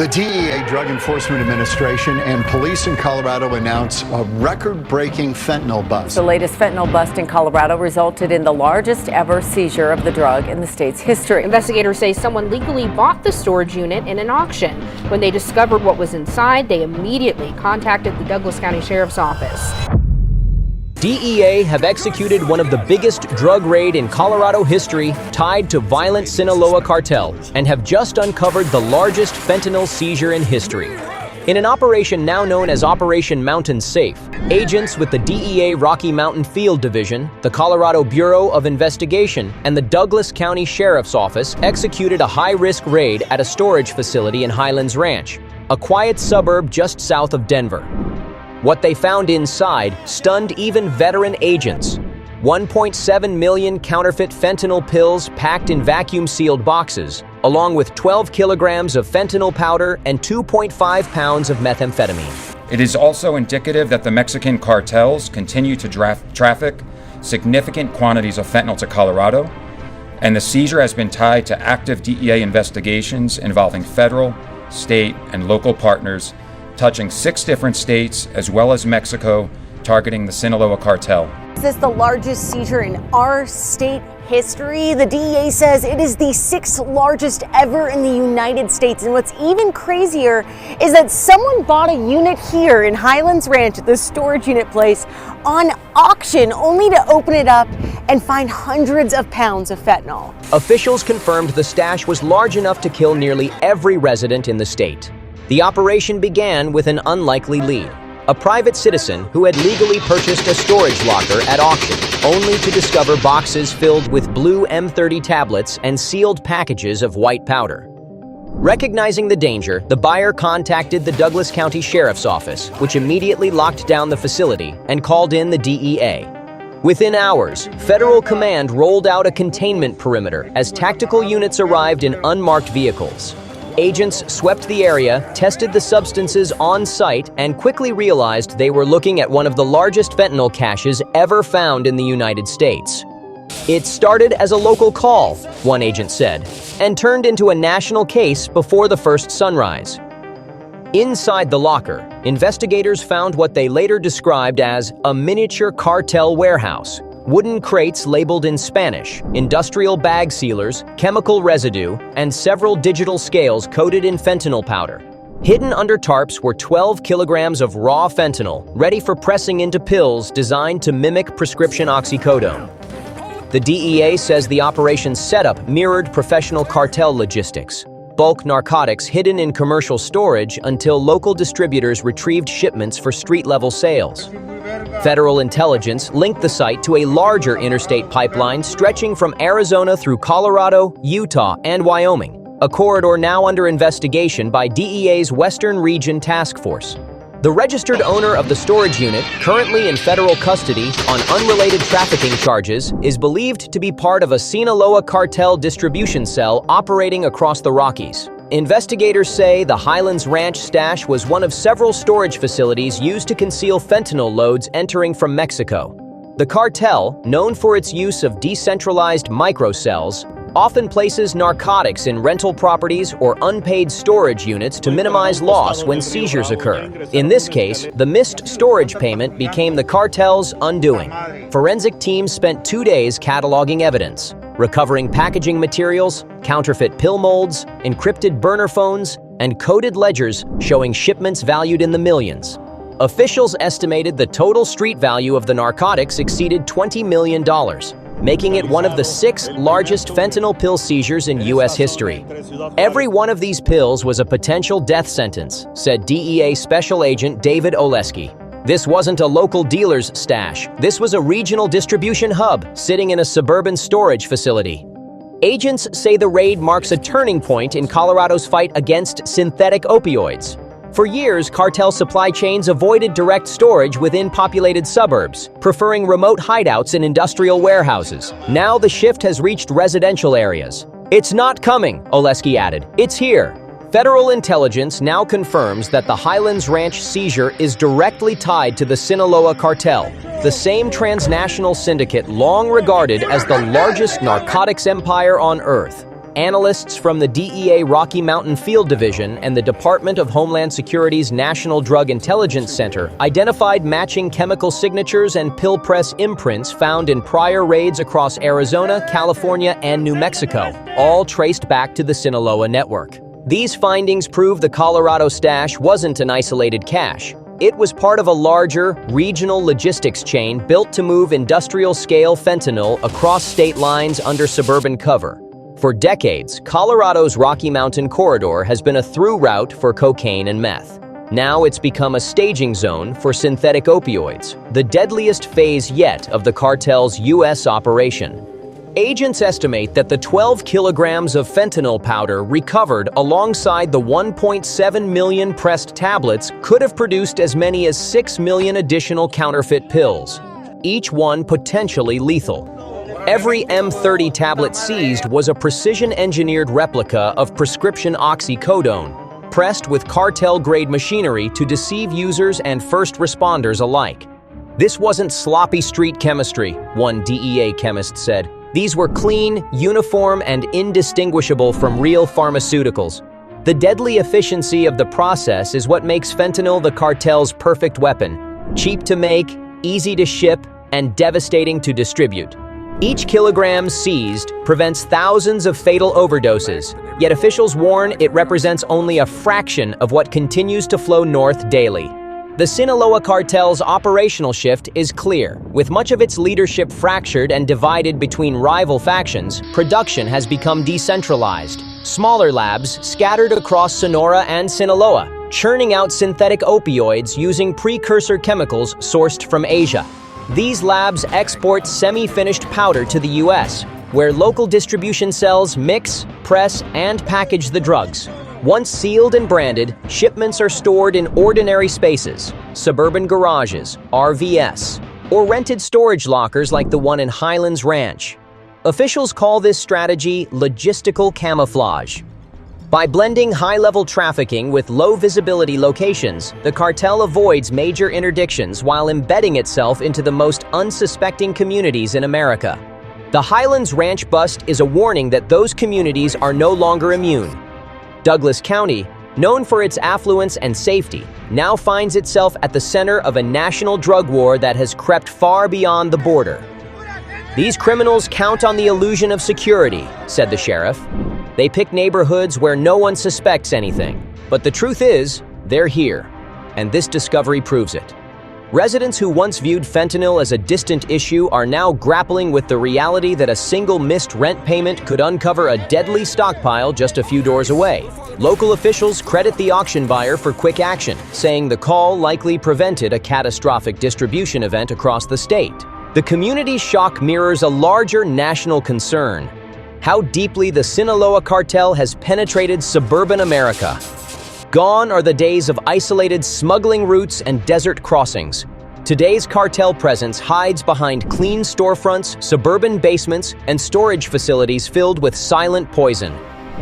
The DEA, Drug Enforcement Administration, and police in Colorado announce a record-breaking fentanyl bust. The latest fentanyl bust in Colorado resulted in the largest ever seizure of the drug in the state's history. Investigators say someone legally bought the storage unit in an auction. When they discovered what was inside, they immediately contacted the Douglas County Sheriff's Office. DEA have executed one of the biggest drug raid in Colorado history tied to violent Sinaloa Cartel and have just uncovered the largest fentanyl seizure in history. In an operation now known as Operation Mountain Safe, agents with the DEA Rocky Mountain Field Division, the Colorado Bureau of Investigation, and the Douglas County Sheriff's Office executed a high-risk raid at a storage facility in Highlands Ranch, a quiet suburb just south of Denver. What they found inside stunned even veteran agents. 1.7 million counterfeit fentanyl pills packed in vacuum-sealed boxes, along with 12 kilograms of fentanyl powder and 2.5 pounds of methamphetamine. It is also indicative that the Mexican cartels continue to traffic significant quantities of fentanyl to Colorado, and the seizure has been tied to active DEA investigations involving federal, state, and local partners touching 6 different states as well as Mexico, targeting the Sinaloa Cartel. Is this the largest seizure in our state history? The DEA says it is the 6th largest ever in the United States. And what's even crazier is that someone bought a unit here in Highlands Ranch at the storage unit place on auction, only to open it up and find hundreds of pounds of fentanyl. Officials confirmed the stash was large enough to kill nearly every resident in the state. The operation began with an unlikely lead. A private citizen who had legally purchased a storage locker at auction, only to discover boxes filled with blue M30 tablets and sealed packages of white powder. Recognizing the danger, the buyer contacted the Douglas County Sheriff's Office, which immediately locked down the facility and called in the DEA. Within hours, federal command rolled out a containment perimeter as tactical units arrived in unmarked vehicles. Agents swept the area, tested the substances on site, and quickly realized they were looking at one of the largest fentanyl caches ever found in the United States. It started as a local call, one agent said, and turned into a national case before the first sunrise. Inside the locker, investigators found what they later described as a miniature cartel warehouse. Wooden crates labeled in Spanish, industrial bag sealers, chemical residue, and several digital scales coated in fentanyl powder. Hidden under tarps were 12 kilograms of raw fentanyl, ready for pressing into pills designed to mimic prescription oxycodone. The DEA says the operation's setup mirrored professional cartel logistics. Bulk narcotics hidden in commercial storage until local distributors retrieved shipments for street-level sales. Federal intelligence linked the site to a larger interstate pipeline stretching from Arizona through Colorado, Utah, and Wyoming, a corridor now under investigation by DEA's Western Region Task Force. The registered owner of the storage unit, currently in federal custody on unrelated trafficking charges, is believed to be part of a Sinaloa Cartel distribution cell operating across the Rockies. Investigators say the Highlands Ranch stash was one of several storage facilities used to conceal fentanyl loads entering from Mexico. The cartel, known for its use of decentralized microcells, often places narcotics in rental properties or unpaid storage units to minimize loss when seizures occur. In this case, the missed storage payment became the cartel's undoing. Forensic teams spent 2 days cataloging evidence, recovering packaging materials, counterfeit pill molds, encrypted burner phones, and coded ledgers showing shipments valued in the millions. Officials estimated the total street value of the narcotics exceeded $20 million, making it one of the 6 largest fentanyl pill seizures in U.S. history. Every one of these pills was a potential death sentence, said DEA Special Agent David Oleski. This wasn't a local dealer's stash. This was a regional distribution hub sitting in a suburban storage facility. Agents say the raid marks a turning point in Colorado's fight against synthetic opioids. For years, cartel supply chains avoided direct storage within populated suburbs, preferring remote hideouts in industrial warehouses. Now the shift has reached residential areas. It's not coming, Oleski added. It's here. Federal intelligence now confirms that the Highlands Ranch seizure is directly tied to the Sinaloa Cartel, the same transnational syndicate long regarded as the largest narcotics empire on Earth. Analysts from the DEA Rocky Mountain Field Division and the Department of Homeland Security's National Drug Intelligence Center identified matching chemical signatures and pill press imprints found in prior raids across Arizona, California, and New Mexico, all traced back to the Sinaloa network. These findings prove the Colorado stash wasn't an isolated cache. It was part of a larger, regional logistics chain built to move industrial-scale fentanyl across state lines under suburban cover. For decades, Colorado's Rocky Mountain corridor has been a through route for cocaine and meth. Now it's become a staging zone for synthetic opioids, the deadliest phase yet of the cartel's U.S. operation. Agents estimate that the 12 kilograms of fentanyl powder recovered alongside the 1.7 million pressed tablets could have produced as many as 6 million additional counterfeit pills, each one potentially lethal. Every M30 tablet seized was a precision-engineered replica of prescription oxycodone, pressed with cartel-grade machinery to deceive users and first responders alike. This wasn't sloppy street chemistry, one DEA chemist said. These were clean, uniform, and indistinguishable from real pharmaceuticals. The deadly efficiency of the process is what makes fentanyl the cartel's perfect weapon. Cheap to make, easy to ship, and devastating to distribute. Each kilogram seized prevents thousands of fatal overdoses, yet officials warn it represents only a fraction of what continues to flow north daily. The Sinaloa Cartel's operational shift is clear. With much of its leadership fractured and divided between rival factions, production has become decentralized. Smaller labs scattered across Sonora and Sinaloa, churning out synthetic opioids using precursor chemicals sourced from Asia. These labs export semi-finished powder to the U.S., where local distribution cells mix, press, and package the drugs. Once sealed and branded, shipments are stored in ordinary spaces, suburban garages, RVS, or rented storage lockers like the one in Highlands Ranch. Officials call this strategy logistical camouflage. By blending high-level trafficking with low-visibility locations, the cartel avoids major interdictions while embedding itself into the most unsuspecting communities in America. The Highlands Ranch bust is a warning that those communities are no longer immune. Douglas County, known for its affluence and safety, now finds itself at the center of a national drug war that has crept far beyond the border. These criminals count on the illusion of security, said the sheriff. They pick neighborhoods where no one suspects anything. But the truth is, they're here. And this discovery proves it. Residents who once viewed fentanyl as a distant issue are now grappling with the reality that a single missed rent payment could uncover a deadly stockpile just a few doors away. Local officials credit the auction buyer for quick action, saying the call likely prevented a catastrophic distribution event across the state. The community's shock mirrors a larger national concern: how deeply the Sinaloa Cartel has penetrated suburban America. Gone are the days of isolated smuggling routes and desert crossings. Today's cartel presence hides behind clean storefronts, suburban basements, and storage facilities filled with silent poison.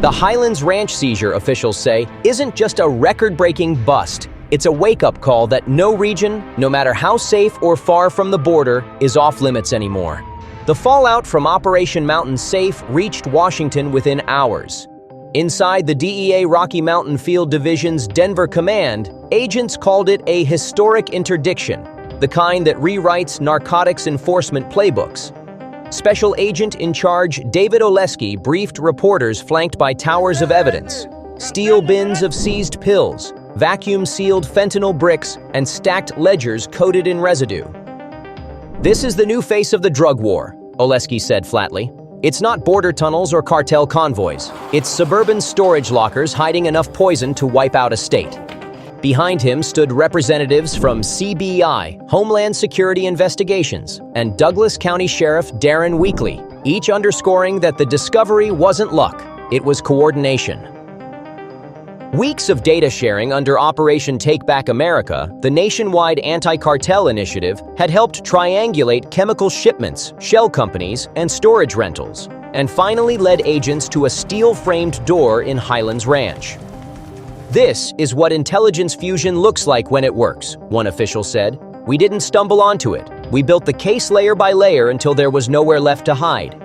The Highlands Ranch seizure, officials say, isn't just a record-breaking bust. It's a wake-up call that no region, no matter how safe or far from the border, is off-limits anymore. The fallout from Operation Mountain Safe reached Washington within hours. Inside the DEA Rocky Mountain Field Division's Denver command, agents called it a historic interdiction, the kind that rewrites narcotics enforcement playbooks. Special Agent in Charge David Oleski briefed reporters flanked by towers of evidence, steel bins of seized pills, vacuum-sealed fentanyl bricks, and stacked ledgers coated in residue. "This is the new face of the drug war," Oleski said flatly. "It's not border tunnels or cartel convoys. It's suburban storage lockers hiding enough poison to wipe out a state." Behind him stood representatives from CBI, Homeland Security Investigations, and Douglas County Sheriff Darren Weekly, each underscoring that the discovery wasn't luck, it was coordination. Weeks of data sharing under Operation Take Back America, the nationwide anti-cartel initiative, had helped triangulate chemical shipments, shell companies, and storage rentals, and finally led agents to a steel-framed door in Highlands Ranch. "This is what intelligence fusion looks like when it works," one official said. "We didn't stumble onto it. We built the case layer by layer until there was nowhere left to hide."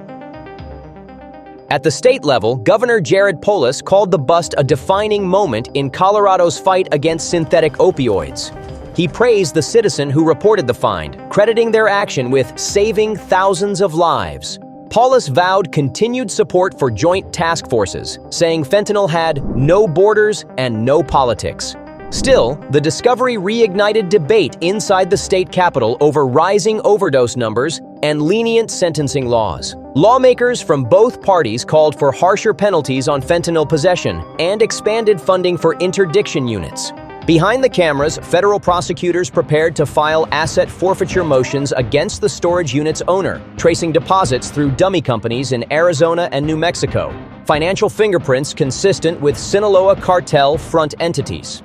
At the state level, Governor Jared Polis called the bust a defining moment in Colorado's fight against synthetic opioids. He praised the citizen who reported the find, crediting their action with saving thousands of lives. Polis vowed continued support for joint task forces, saying fentanyl had no borders and no politics. Still, the discovery reignited debate inside the state capitol over rising overdose numbers and lenient sentencing laws. Lawmakers from both parties called for harsher penalties on fentanyl possession and expanded funding for interdiction units. Behind the cameras, federal prosecutors prepared to file asset forfeiture motions against the storage unit's owner, tracing deposits through dummy companies in Arizona and New Mexico. Financial fingerprints consistent with Sinaloa Cartel front entities.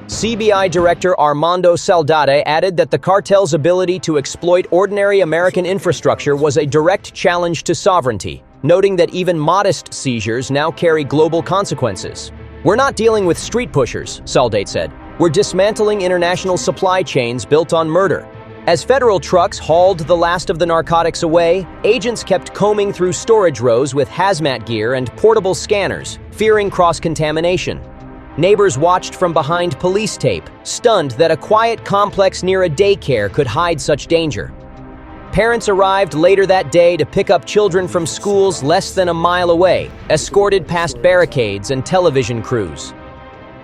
CBI Director Armando Saldate added that the cartel's ability to exploit ordinary American infrastructure was a direct challenge to sovereignty, noting that even modest seizures now carry global consequences. "We're not dealing with street pushers," Saldate said. "We're dismantling international supply chains built on murder." As federal trucks hauled the last of the narcotics away, agents kept combing through storage rows with hazmat gear and portable scanners, fearing cross-contamination. Neighbors watched from behind police tape, stunned that a quiet complex near a daycare could hide such danger. Parents arrived later that day to pick up children from schools less than a mile away, escorted past barricades and television crews.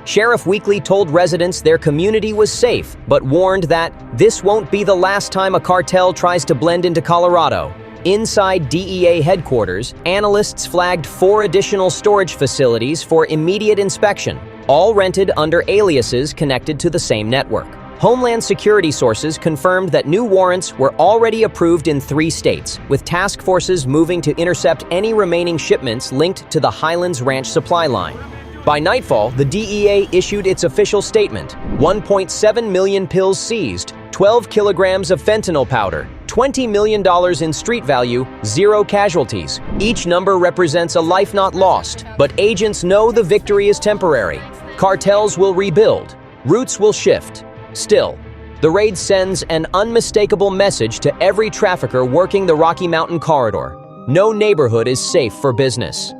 Sheriff Weekly told residents their community was safe, but warned that this won't be the last time a cartel tries to blend into Colorado. Inside DEA headquarters, analysts flagged 4 additional storage facilities for immediate inspection, all rented under aliases connected to the same network. Homeland Security sources confirmed that new warrants were already approved in 3 states, with task forces moving to intercept any remaining shipments linked to the Highlands Ranch supply line. By nightfall, the DEA issued its official statement: 1.7 million pills seized, 12 kilograms of fentanyl powder, $20 million in street value, 0 casualties. Each number represents a life not lost, but agents know the victory is temporary. Cartels will rebuild, routes will shift. Still, the raid sends an unmistakable message to every trafficker working the Rocky Mountain corridor: no neighborhood is safe for business.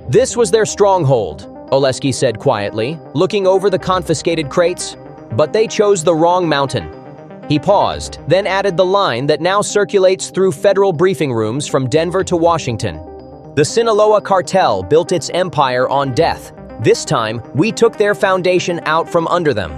"This was their stronghold," Oleski said quietly, looking over the confiscated crates. "But they chose the wrong mountain." He paused, then added the line that now circulates through federal briefing rooms from Denver to Washington. "The Sinaloa Cartel built its empire on death. This time, we took their foundation out from under them."